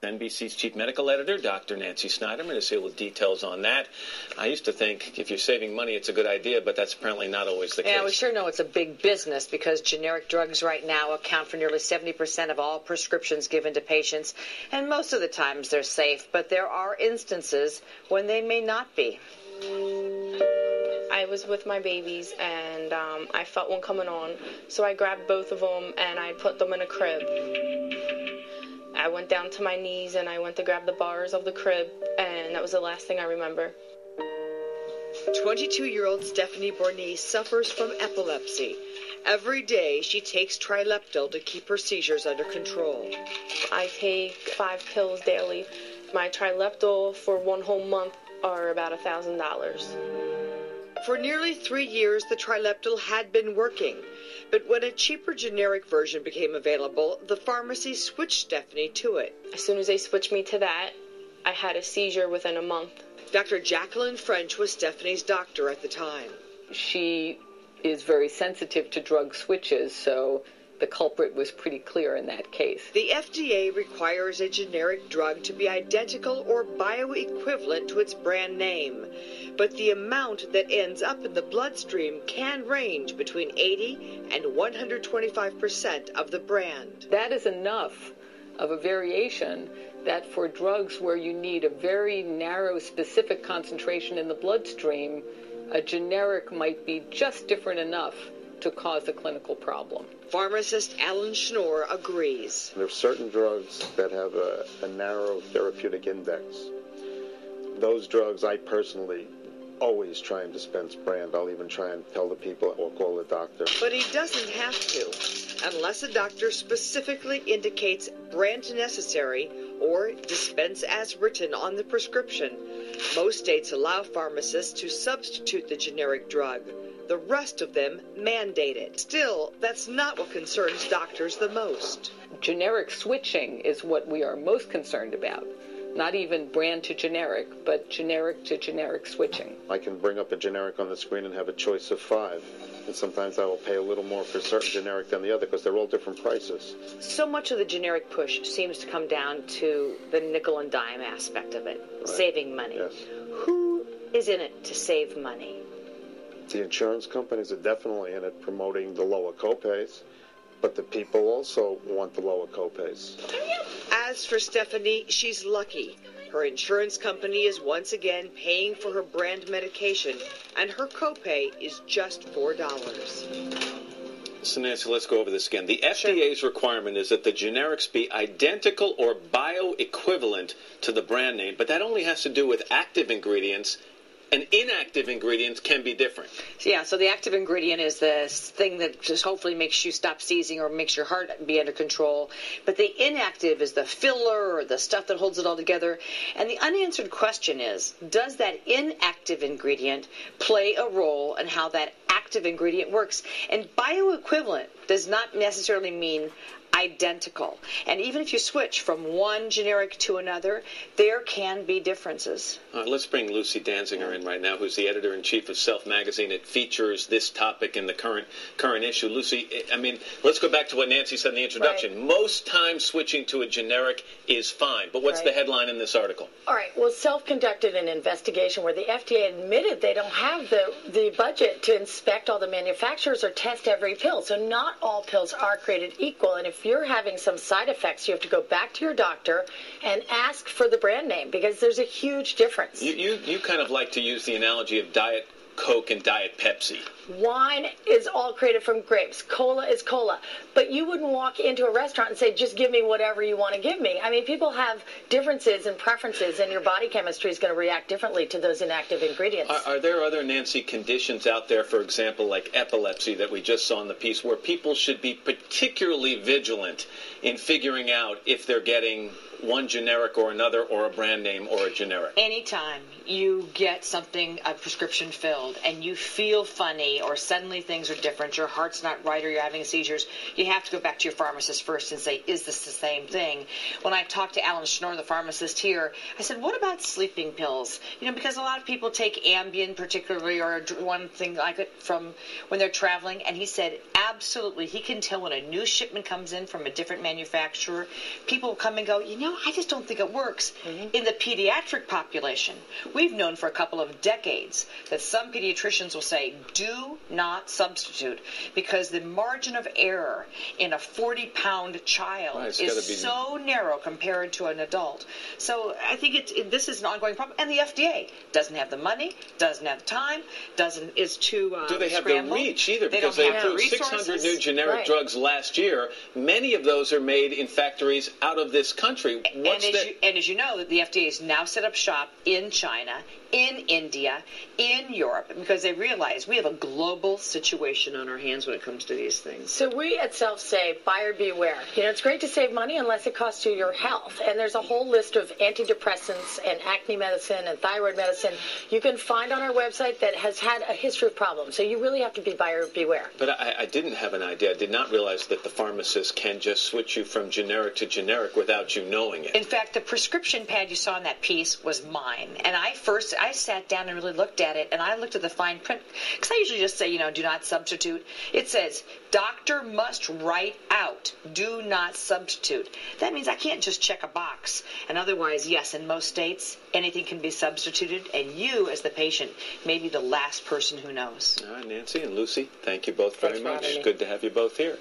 NBC's chief medical editor, Dr. Nancy Snyderman, is here with details on that. I used to think if you're saving money, it's a good idea, but that's apparently not always the case. Yeah, we sure know it's a big business because generic drugs right now account for nearly 70% of all prescriptions given to patients, and most of the times they're safe, but there are instances when they may not be. I was with my babies, and I felt one coming on, so I grabbed both of them, and I put them in a crib. I went down to my knees, and I went to grab the bars of the crib, and that was the last thing I remember. 22-year-old Stephanie Bornese suffers from epilepsy. Every day, she takes Trileptal to keep her seizures under control. I take 5 pills daily. My Trileptal for 1 whole month are about $1,000. For nearly 3 years, the Trileptal had been working. But when a cheaper generic version became available, the pharmacy switched Stephanie to it. As soon as they switched me to that, I had a seizure within a month. Dr. Jacqueline French was Stephanie's doctor at the time. She is very sensitive to drug switches, so the culprit was pretty clear in that case. The FDA requires a generic drug to be identical or bioequivalent to its brand name, but the amount that ends up in the bloodstream can range between 80 and 125% of the brand. That is enough of a variation that for drugs where you need a very narrow specific concentration in the bloodstream, a generic might be just different enough to cause a clinical problem. Pharmacist Alan Schnorr agrees. There are certain drugs that have a narrow therapeutic index. Those drugs, I personally always try and dispense brand. I'll even try and tell the people or call the doctor. But he doesn't have to, unless a doctor specifically indicates brand necessary or dispense as written on the prescription. Most states allow pharmacists to substitute the generic drug. The rest of them mandate it. Still, that's not what concerns doctors the most. Generic switching is what we are most concerned about. Not even brand to generic, but generic to generic switching. I can bring up a generic on the screen and have a choice of 5. And sometimes I will pay a little more for a certain generic than the other because they're all different prices. So much of the generic push seems to come down to the nickel and dime aspect of it, right. Saving money. Yes. Who is in it to save money? The insurance companies are definitely in it promoting the lower copays, but the people also want the lower copays. As for Stephanie, she's lucky. Her insurance company is once again paying for her brand medication, and her copay is just $4. So, Nancy, let's go over this again. The FDA's requirement is that the generics be identical or bioequivalent to the brand name, but that only has to do with active ingredients, and inactive ingredients can be different. Yeah, so the active ingredient is the thing that just hopefully makes you stop seizing or makes your heart be under control. But the inactive is the filler or the stuff that holds it all together. And the unanswered question is, does that inactive ingredient play a role in how that active ingredient works? And bioequivalent does not necessarily mean identical. And even if you switch from one generic to another, there can be differences. Let's bring Lucy Danziger in right now, who's the editor-in-chief of Self Magazine. It features this topic in the current issue. Lucy, I mean, let's go back to what Nancy said in the introduction. Right. Most times switching to a generic is fine. But what's the headline in this article? All right. Well, Self conducted an investigation where the FDA admitted they don't have the budget to inspect all the manufacturers or test every pill. So not all pills are created equal. And if you're having some side effects, you have to go back to your doctor and ask for the brand name because there's a huge difference. You kind of like to use the analogy of Diet Coke and Diet Pepsi. Wine is all created from grapes. Cola is cola. But you wouldn't walk into a restaurant and say, just give me whatever you want to give me. I mean, people have differences and preferences, and your body chemistry is going to react differently to those inactive ingredients. Are there other, Nancy, conditions out there, for example, like epilepsy that we just saw in the piece, where people should be particularly vigilant in figuring out if they're getting one generic or another, or a brand name or a generic? Anytime you get something, a prescription filled, and you feel funny, knee or suddenly things are different, your heart's not right or you're having seizures, you have to go back to your pharmacist first and say, is this the same thing? When I talked to Alan Schnorr, the pharmacist here, I said, what about sleeping pills? Because a lot of people take Ambien particularly or one thing like it from when they're traveling, and he said, absolutely, he can tell when a new shipment comes in from a different manufacturer. People will come and go, I just don't think it works. In the pediatric population, we've known for a couple of decades that some pediatricians will say, do not substitute, because the margin of error in a 40-pound child is so narrow compared to an adult. So I think this is an ongoing problem, and the FDA doesn't have the money, doesn't have the time, is too do they have scrambled. The reach either? They because don't they have approved the 600 new generic drugs last year. Many of those are made in factories out of this country. And as you know, the FDA has now set up shop in China, in India, in Europe, because they realize we have a global situation on our hands when it comes to these things. So we at Self say, buyer beware. It's great to save money unless it costs you your health. And there's a whole list of antidepressants and acne medicine and thyroid medicine you can find on our website that has had a history of problems. So you really have to be buyer beware. But I didn't have an idea. I did not realize that the pharmacist can just switch you from generic to generic without you knowing it. In fact, the prescription pad you saw in that piece was mine. And I sat down and really looked at it, and I looked at the fine print, because I usually just say, do not substitute. It says, doctor must write out, do not substitute. That means I can't just check a box. And otherwise, yes, in most states, anything can be substituted, and you, as the patient, may be the last person who knows. All right, Nancy and Lucy, thank you both very much. Good to have you both here.